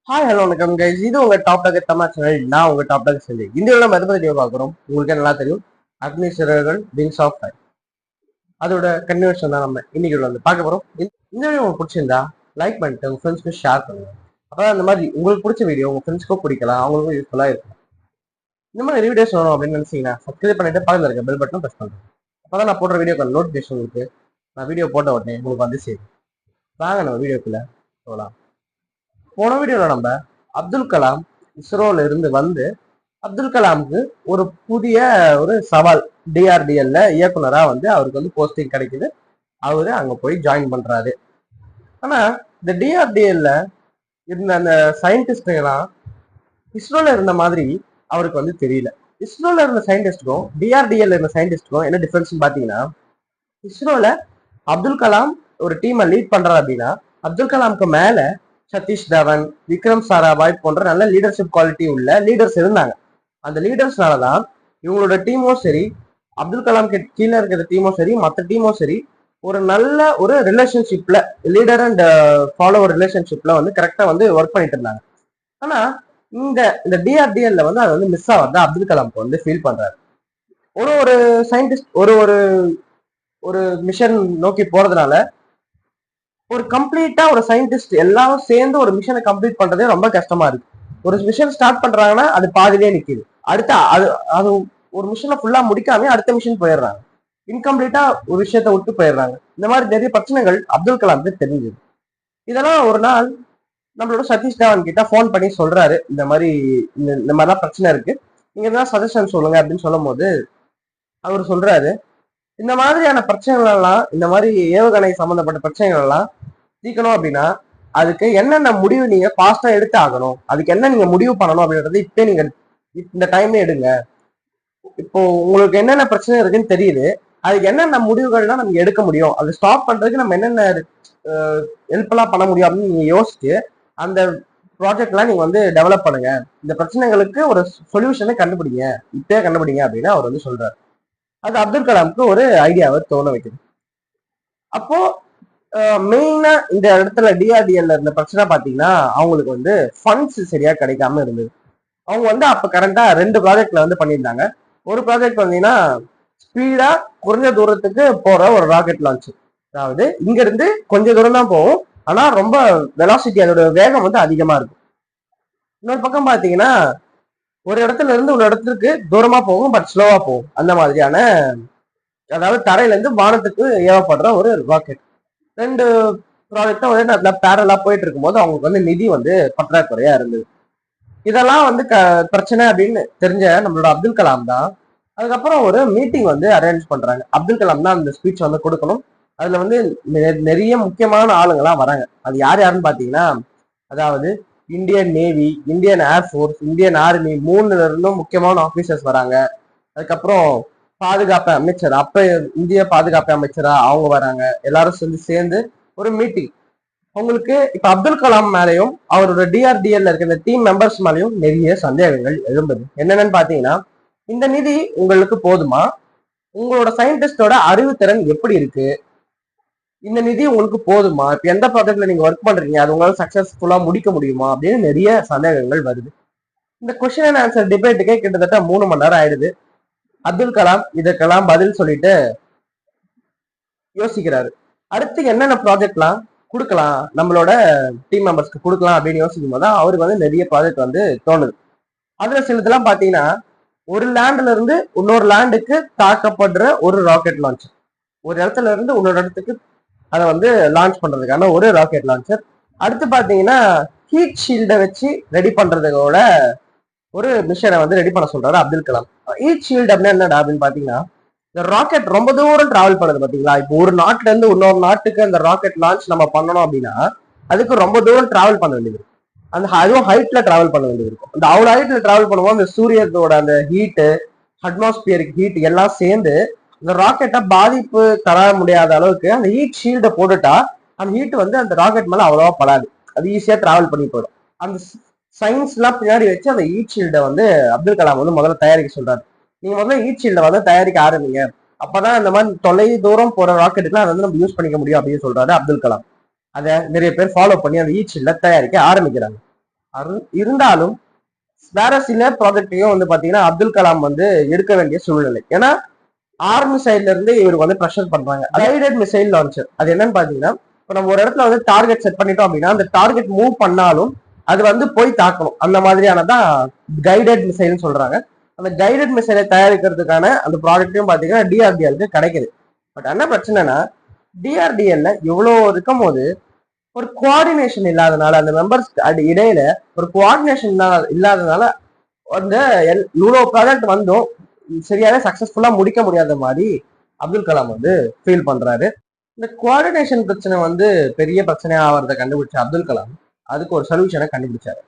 Hi hello வணக்கம் guys, இது உங்க டாப் டாக் தமிழ் சேனல். நான் உங்க டாப் டாக் செஞ்சு இந்த வீடியோல நம்ம எதை பத்தி வீடியோ பார்க்குறோம் உங்களுக்கு நல்லா தெரியும். Agni Siragugal wings of fire அதோட கன்வர்ஷன் தான் நம்ம இன்னைக்கு வந்து பார்க்க போறோம். இந்த வீடியோ உங்களுக்கு பிடிச்சிருந்தா லைக் பண்ணிட்டு உங்க ஃப்ரெண்ட்ஸ்க்கு ஷேர் பண்ணுங்க. அப்பதான் அந்த மாதிரி உங்களுக்கு பிடிச்ச வீடியோ உங்க ஃப்ரெண்ட்ஸ்க்கும் பிடிக்கலாம், அவங்களுக்கும் யூஸ்ஃபுல்லா இருக்கும். இந்த மாதிரி வீடியோஸ் வேணும் அப்படின்னு நினைச்சீங்கன்னா சப்ஸ்கிரைப் பண்ணிட்டு பக்கத்துல இருக்க பெல் பட்டன் பிரஸ் பண்ணுங்க. அப்பதான் நான் போடுற வீடியோக்கு நோட்டிஃபிகேஷன் உங்களுக்கு நான் வீடியோ போட்ட உடனே உங்களுக்கு வந்து சேரும். வாங்க நம்ம வீடியோக்குள்ள போகலாம். போன வீடியோல நம்ம அப்துல் கலாம் இஸ்ரோல இருந்து வந்து அப்துல் கலாமுக்கு ஒரு புதிய ஒரு சவால் டிஆர்டிஎல்ல இயக்குனரா வந்து அவருக்கு வந்து போஸ்டிங் கிடைக்குது. அவரு அங்க போய் ஜாயின் பண்றாரு. ஆனா இந்த டிஆர்டிஎல்ல இருந்த அந்த சயின்டிஸ்டுலாம் இஸ்ரோல இருந்த மாதிரி அவருக்கு வந்து தெரியல. இஸ்ரோல இருந்த சயின்டிஸ்டுக்கும் டிஆர்டிஎல்ல இருந்த சயின்டிஸ்டுக்கும் என்ன டிஃபரன்ஸ் பாத்தீங்கன்னா, இஸ்ரோல அப்துல் கலாம் ஒரு டீமை லீட் பண்றாரு அப்படின்னா, அப்துல் கலாமுக்கு மேல சதீஷ் தவன், விக்ரம் சாராபாய் போன்ற நல்ல லீடர்ஷிப் குவாலிட்டி உள்ள லீடர்ஸ் இருந்தாங்க. அந்த லீடர்ஸ்னாலதான் இவங்களோட டீமும் சரி, அப்துல் கலாம் கீழே இருக்கிற டீமும் சரி, மற்ற டீமும் சரி, ஒரு நல்ல ஒரு ரிலேஷன்ஷிப்ல லீடர் அண்ட் ஃபாலோவர் ரிலேஷன்ஷிப்ல வந்து கரெக்டா வந்து ஒர்க் பண்ணிட்டு இருந்தாங்க. ஆனா இந்த இந்த டிஆர்டிஎல்ல வந்து அது வந்து மிஸ் ஆகுது. அப்துல் கலாம்க்கு வந்து ஃபீல் பண்றாரு. ஒரு ஒரு சயின்டிஸ்ட் ஒரு ஒரு ஒரு மிஷன் நோக்கி போறதுனால ஒரு கம்ப்ளீட்டா ஒரு சயின்டிஸ்ட் எல்லாரும் சேர்ந்து ஒரு மிஷனை கம்ப்ளீட் பண்றதே ரொம்ப கஷ்டமா இருக்கு. ஒரு மிஷன் ஸ்டார்ட் பண்றாங்கன்னா அது பாதிலே நிக்குது. அடுத்த அது அது ஒரு மிஷனை ஃபுல்லா முடிக்காம அடுத்த மிஷன் போயிடுறாங்க. இன்கம்ப்ளீட்டா ஒரு விஷயத்த விட்டு போயிடுறாங்க. இந்த மாதிரி நிறைய பிரச்சனைகள் அப்துல் கலாம்க்கு தெரிஞ்சது. இதெல்லாம் ஒரு நாள் நம்மளோட சதீஷ் தவான் கிட்ட போன் பண்ணி சொல்றாரு, இந்த மாதிரி இந்த மாதிரிலாம் பிரச்சனை இருக்கு, நீங்க தான் சஜஷன் சொல்லுங்க அப்படின்னு சொல்லும் போது அவர் சொல்றாரு, இந்த மாதிரியான பிரச்சனைகள் எல்லாம், இந்த மாதிரி ஏவுகணை சம்பந்தப்பட்ட பிரச்சனைகள் எல்லாம் தீர்க்கணும் அப்படின்னா அதுக்கு என்னென்ன முடிவு நீங்க ஃபாஸ்டா எடுத்து ஆகணும், அதுக்கு என்ன நீங்க முடிவு பண்ணணும் அப்படின்றது இப்ப நீங்க இந்த டைமே எடுங்க. இப்போ உங்களுக்கு என்னென்ன பிரச்சனை இருக்குன்னு தெரியுது, அதுக்கு என்னென்ன முடிவுகள்லாம் நம்ம எடுக்க முடியும், அதை ஸ்டாப் பண்றதுக்கு நம்ம என்னென்ன ஹெல்ப் எல்லாம் பண்ண முடியும் அப்படின்னு நீங்க யோசிச்சு அந்த ப்ராஜெக்ட் எல்லாம் நீங்க வந்து டெவலப் பண்ணுங்க. இந்த பிரச்சனைகளுக்கு ஒரு சொல்யூஷனை கண்டுபிடிங்க, இப்பயே கண்டுபிடிங்க அப்படின்னு அவர் வந்து சொல்றாரு. அது அப்துல் கலாமுக்கு ஒரு ஐடியாவை தோண வைக்குது. அப்போ மெயினா இந்த இடத்துல டிஆர்டிஎல்ல இருந்த பிரச்சனை பாத்தீங்கன்னா, அவங்களுக்கு வந்து ஃபண்ட்ஸ் சரியா கிடைக்காம இருந்தது. அவங்க வந்து அப்ப கரண்டா 2 ப்ராஜெக்ட்ல வந்து பண்ணியிருந்தாங்க. ஒரு ப்ராஜெக்ட் பாத்தீங்கன்னா ஸ்பீடா குறைஞ்ச தூரத்துக்கு போற ஒரு ராக்கெட் லான்ச். அதாவது இங்க இருந்து கொஞ்ச தூரம் தான் போகும், ஆனா ரொம்ப வெலாசிட்டி, அதோட வேகம் வந்து அதிகமா இருக்கும். இன்னொரு பக்கம் பாத்தீங்கன்னா ஒரு இடத்துல இருந்து ஒரு இடத்துக்கு தூரமா போகும், பட் ஸ்லோவா போகும். அந்த மாதிரியான, அதாவது தரையில இருந்து வானத்துக்கு ஏவப்படுற ஒரு ராக்கெட். 2 ப்ராஜெக்டும் ஒரே நேரத்துல பேரலா போயிட்டு இருக்கும்போது அவங்களுக்கு வந்து நிதி வந்து பற்றாக்குறையா இருந்தது. இதெல்லாம் வந்து பிரச்சனை அப்படின்னு தெரிஞ்ச நம்மளோட அப்துல் கலாம் தான் அதுக்கப்புறம் ஒரு மீட்டிங் வந்து அரேஞ்ச் பண்றாங்க. அப்துல் கலாம் தான் அந்த ஸ்பீச் வந்து கொடுக்கணும். அதுல வந்து நிறைய முக்கியமான ஆளுங்கெல்லாம் வராங்க. அது யார் யாருன்னு பாத்தீங்கன்னா, அதாவது Indian navy, Indian air force, Indian army, 3ல இருந்தும் முக்கியமான ஆபீசர்ஸ் வராங்க. அதுக்கப்புறம் பாதுகாப்பு அமைச்சர், அப்ப இந்திய பாதுகாப்பு அமைச்சரா அவங்க வராங்க. எல்லாரும் சேர்ந்து ஒரு மீட்டிங். உங்களுக்கு இப்ப அப்துல் கலாம் மேலையும் அவரோட டிஆர்டிஎல்ல இருக்க இந்த டீம் மெம்பர்ஸ் மேலையும் நிறைய சந்தேகங்கள் எழும்புது. என்னென்னு பாத்தீங்கன்னா, இந்த நிதி உங்களுக்கு போதுமா, உங்களோட சயின்டிஸ்டோட அறிவுத்திறன் எப்படி இருக்கு, இந்த நிதி உங்களுக்கு போதுமா, இப்ப எந்த ப்ராஜெக்ட்ல நீங்க ஒர்க் பண்றீங்க அது உங்களால சக்சஸ்ஃபுல்லா முடிக்க முடியுமா அப்படின்னு நிறைய சந்தேகங்கள் வருது. இந்த கொஸ்டின் அண்ட் ஆன்சர் டிபேட்டுக்கே கிட்டத்தட்ட 3 மணி நேரம் ஆயிடுது. அப்துல் கலாம் இதற்கெல்லாம் பதில் சொல்லிட்டு யோசிக்கிறாரு. அடுத்து என்னென்ன ப்ராஜெக்ட்லாம் கொடுக்கலாம், நம்மளோட டீம் மெம்பர்ஸ்க்கு கொடுக்கலாம் அப்படின்னு யோசிக்கும் போது அவருக்கு வந்து நிறைய ப்ராஜெக்ட் வந்து தோணுது. அதுல சிலதெல்லாம் பாத்தீங்கன்னா, ஒரு லேண்ட்ல இருந்து இன்னொரு லேண்டுக்கு தாக்கப்படுற ஒரு ராக்கெட் லான்ச்சர், ஒரு இடத்துல இருந்து இன்னொரு இடத்துக்கு அதை வந்து லான்ச் பண்றதுக்கான ஒரு ராக்கெட் லான்ச்சர். அடுத்து பாத்தீங்கன்னா ஹீட் ஷீல்டை வச்சு ரெடி பண்றதோட ஒரு மிஷனை வந்து ரெடி பண்ண சொல்றாரு அப்துல் கலாம். ஹீட் ஷீல்டு அப்படின்னா என்னடா அப்படின்னு பாத்தீங்கன்னா, இந்த ராக்கெட் ரொம்ப தூரம் டிராவல் பண்ணுது பாத்தீங்களா. இப்போ ஒரு நாட்டுல இருந்து இன்னொரு நாட்டுக்கு அந்த ராக்கெட் லான்ச் நம்ம பண்ணணும் அப்படின்னா அதுக்கு ரொம்ப தூரம் டிராவல் பண்ண வேண்டியது, அந்த அதுவும் ஹைட்ல டிராவல் பண்ண வேண்டியது இருக்கும். அந்த அவ்வளவு ஹைட்ல டிராவல் பண்ணும்போது அந்த சூரியத்தோட அந்த ஹீட்டு, அட்மாஸ்பியரிக் ஹீட் எல்லாம் சேர்ந்து இந்த ராக்கெட்டை பாதிப்பு தர முடியாத அளவுக்கு அந்த ஹீட் ஷீல்டை போட்டுட்டா அந்த ஹீட் வந்து அந்த ராக்கெட் மேல அவ்வளவா படாது, அது ஈஸியா டிராவல் பண்ணி போயிடும். அந்த சயின்ஸ் எல்லாம் பின்னாடி வச்சு அந்த ஹீட் ஷீல்டை வந்து அப்துல் கலாம் வந்து முதல்ல தயாரிக்க சொல்றாரு. நீங்க முதல்ல ஹீட் ஷீல்டை வந்து தயாரிக்க ஆரம்பிங்க, அப்பதான் இந்த மாதிரி தொலை தூரம் போற ராக்கெட்டுக்குலாம் அதை வந்து நம்ம யூஸ் பண்ணிக்க முடியும் அப்படின்னு சொல்றாரு அப்துல் கலாம். அதை நிறைய பேர் ஃபாலோ பண்ணி அந்த ஹீட் ஷீல்டை தயாரிக்க ஆரம்பிக்கிறாங்க. இருந்தாலும் வேற சில ப்ராஜெக்டையும் வந்து பாத்தீங்கன்னா அப்துல் கலாம் வந்து எடுக்க வேண்டிய சூழ்நிலை. ஏன்னா ஆர்மி சைட்ல இருந்து இவருக்கு வந்து ப்ரெஷர் பண்றாங்க. கைடட் மிசைல் லான்ச்சர் அது என்னன்னு பாத்தீங்கன்னா, இப்போ நம்ம ஒரு இடத்துல வந்து டார்கெட் செட் பண்ணிட்டோம் அப்படின்னா அந்த டார்கெட் மூவ் பண்ணாலும் அது வந்து போய் தாக்கணும். அந்த மாதிரியானதான் கைடட் மிசைல்னு சொல்றாங்க. அந்த கைடட் மிசைலை தயாரிக்கிறதுக்கான அந்த ப்ராடக்ட்டையும் பாத்தீங்கன்னா டிஆர்டிஎலுக்கு கிடைக்குது. பட் என்ன பிரச்சனைனா, டிஆர்டிஎல்ல இவ்வளவு இருக்கும் போது ஒரு கோஆர்டினேஷன் இல்லாதனால, அந்த மெம்பர்ஸ் இடையில ஒரு கோஆர்டினேஷன் இல்லாதனால அந்த இவ்வளவு ப்ராஜெக்ட் வந்தும் சரியாவே சக்சஸ்ஃபுல்லா முடிக்க முடியாத மாதிரி அப்துல் கலாம் வந்து ஃபீல் பண்றாரு. இந்த கோஆர்டினேஷன் பிரச்சனை வந்து பெரிய பிரச்சனையா ஆகிறத கண்டுபிடிச்ச அப்துல் கலாம் அதுக்கு ஒரு சொல்யூஷனை கண்டுபிடிச்சாரு.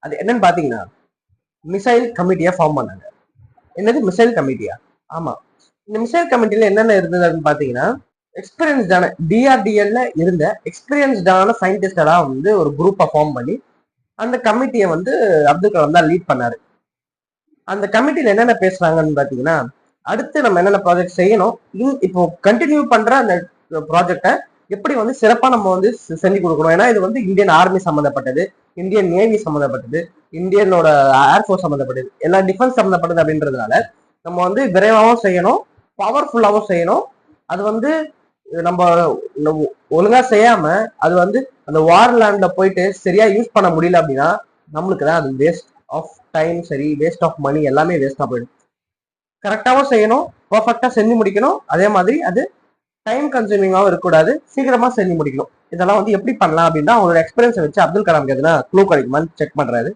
அது என்னன்னு பாத்தீங்கன்னா, மிசைல் கமிட்டியா ஃபார்ம் பண்ணாங்க. என்னது மிசைல் கமிட்டியா? ஆமா. இந்த மிசைல் கமிட்டில என்னென்ன இருந்ததுன்னு பாத்தீங்கன்னா, எக்ஸ்பீரியன்ஸ்டான டிஆர்டிஎல்ல இருந்த எக்ஸ்பீரியன்ஸ்டான சயின்டிஸ்டெல்லாம் வந்து ஒரு குரூப்பை ஃபார்ம் பண்ணி அந்த கமிட்டியை வந்து அப்துல் கலாம் தான் லீட் பண்ணாரு. அந்த கமிட்டில என்னென்ன பேசுறாங்கன்னு பாத்தீங்கன்னா, அடுத்து நம்ம என்னென்ன ப்ராஜெக்ட் செய்யணும், இப்போ கண்டினியூ பண்ற அந்த ப்ராஜெக்டை எப்படி வந்து சிறப்பா நம்ம வந்து செஞ்சு கொடுக்கணும். ஏன்னா இது வந்து இந்தியன் ஆர்மி சம்மந்தப்பட்டது, இந்தியன் நேவி சம்மந்தப்பட்டது, இந்தியனோட ஏர்ஃபோர்ஸ் சம்மந்தப்பட்டது, எல்லா டிஃபென்ஸ் சம்மந்தப்பட்டது அப்படின்றதுனால நம்ம வந்து விரைவாகவும் செய்யணும், பவர்ஃபுல்லாகவும் செய்யணும். அது வந்து நம்ம ஒழுங்கா செய்யாம அது வந்து அந்த வார் லேண்ட்ல போயிட்டு சரியா யூஸ் பண்ண முடியல அப்படின்னா நம்மளுக்கு தான் அது வேஸ்ட் ஆஃப் டைம், சரி வேஸ்ட் ஆஃப் மணி, எல்லாமே வேஸ்டா போயிடும். கரெக்டாகவும் செய்யணும், பர்ஃபெக்டா செஞ்சு முடிக்கணும். அதே மாதிரி அது டைம் கன்சூமிங்காகவும் இருக்கக்கூடாது, சீக்கிரமா செஞ்சு முடிக்கணும். இதெல்லாம் வந்து எப்படி பண்ணலாம் அப்படின்னா அவங்களோட எக்ஸ்பீரியன்ஸை வச்சு அப்துல் கலாம் எதுனா க்ளூ கிடைக்குமான்னு செக் பண்றாரு.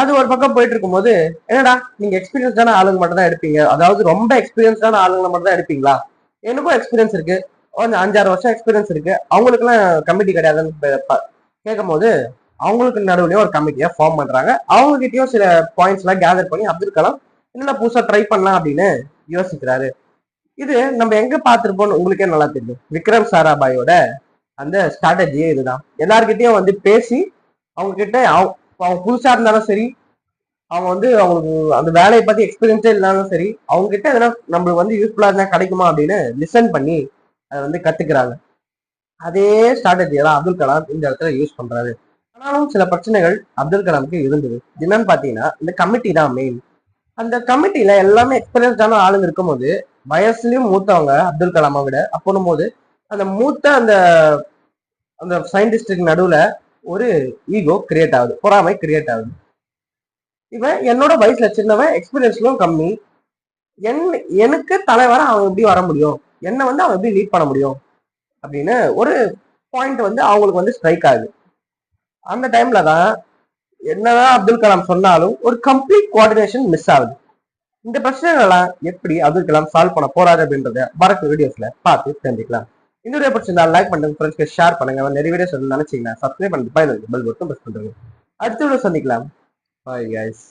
அது ஒரு பக்கம் போயிட்டு இருக்கும்போது, என்னடா நீங்க எக்ஸ்பீரியன்ஸான ஆளுங்க மட்டும் தான் எடுப்பீங்க, அதாவது ரொம்ப எக்ஸ்பீரியன்ஸான ஆளுங்களை மட்டும் தான் எடுப்பீங்களா? எனக்கும் எக்ஸ்பீரியன்ஸ் இருக்கு, கொஞ்சம் 5-6 வருஷம் எக்ஸ்பீரியன்ஸ் இருக்கு, அவங்களுக்கு எல்லாம் கமிட்டி கிடையாதுன்னு கேட்கும் போது அவங்களுக்கு நடுவுலயும் ஒரு கமிட்டியா ஃபார்ம் பண்றாங்க. அவங்க கிட்டயும் சில பாயிண்ட்ஸ் எல்லாம் கேதர் பண்ணி அப்துல் கலாம் என்னென்ன புதுசா ட்ரை பண்ணலாம் அப்படின்னு யோசிக்கிறாரு. இது நம்ம எங்க பார்த்திருப்போம்னு உங்களுக்கே நல்லா தெரியும். விக்ரம் சாராபாயோட அந்த ஸ்ட்ராட்டஜியே இதுதான். எல்லார்கிட்டயும் வந்து பேசி அவங்க கிட்ட அவங்க புதுசா இருந்தாலும் சரி, அவங்க வந்து அவங்களுக்கு அந்த வேலையை பத்தி எக்ஸ்பீரியன்ஸே இல்லாலும் சரி, அவங்க கிட்ட எதனா நம்மளுக்கு வந்து யூஸ்ஃபுல்லா இருந்தா கிடைக்குமா அப்படின்னு லிசன் பண்ணி அதை வந்து கத்துக்கிறாங்க. அதே ஸ்ட்ராட்டஜியை தான் அப்துல் கலாம் இந்த இடத்துல யூஸ் பண்றாரு. ஆனாலும் சில பிரச்சனைகள் அப்துல் கலாமுக்கு இருந்தது. என்னன்னு பாத்தீங்கன்னா, இந்த கமிட்டி தான் மெயின். அந்த கமிட்டில எல்லாமே எக்ஸ்பீரியன்ஸ்டான ஆளுங்க இருக்கும்போது வயசுலயும் மூத்தவங்க அப்துல் கலாமை விட அப்போனும் போது அந்த மூத்த அந்த அந்த சயின்டிஸ்டுக்கு நடுவுல ஒரு ஈகோ கிரியேட் ஆகுது, பொறாமை கிரியேட் ஆகுது. இவன் என்னோட வயசுல சின்னவன், எக்ஸ்பீரியன்ஸ்லும் கம்மி, எனக்கு தலைவர அவன் எப்படி வர முடியும், என்ன வந்து அவன் எப்படி லீட் பண்ண முடியும் அப்படின்னு ஒரு பாயிண்ட் வந்து அவங்களுக்கு வந்து ஸ்ட்ரைக் ஆகுது. அந்த டைம்ல தான் என்னதான் அப்துல் கலாம் சொன்னாலும் ஒரு கம்ப்ளீட் கோஆர்டினேஷன் மிஸ் ஆகுது. இந்த பிரச்சனைகளெல்லாம் எப்படி அப்துல் கலாம் சால்வ் பண்ண போறாரு அப்படின்றத வரக்கூடிய வீடியோஸ்ல பார்த்து தெரிஞ்சுக்கலாம். இந்த வீடியோ பிடிச்சிருந்தா லைக் பண்ணுங்க, ஃப்ரெண்ட்ஸ்க்கு ஷேர் பண்ணுங்க. நிறைய வீடியோஸ் நினைச்சீங்கன்னா சப்ஸ்கிரைப் பண்ணிட்டு பெல் பட்டன் பிரஸ் பண்ணுங்க. அடுத்த வீடியோ சந்திக்கலாம். Bye guys.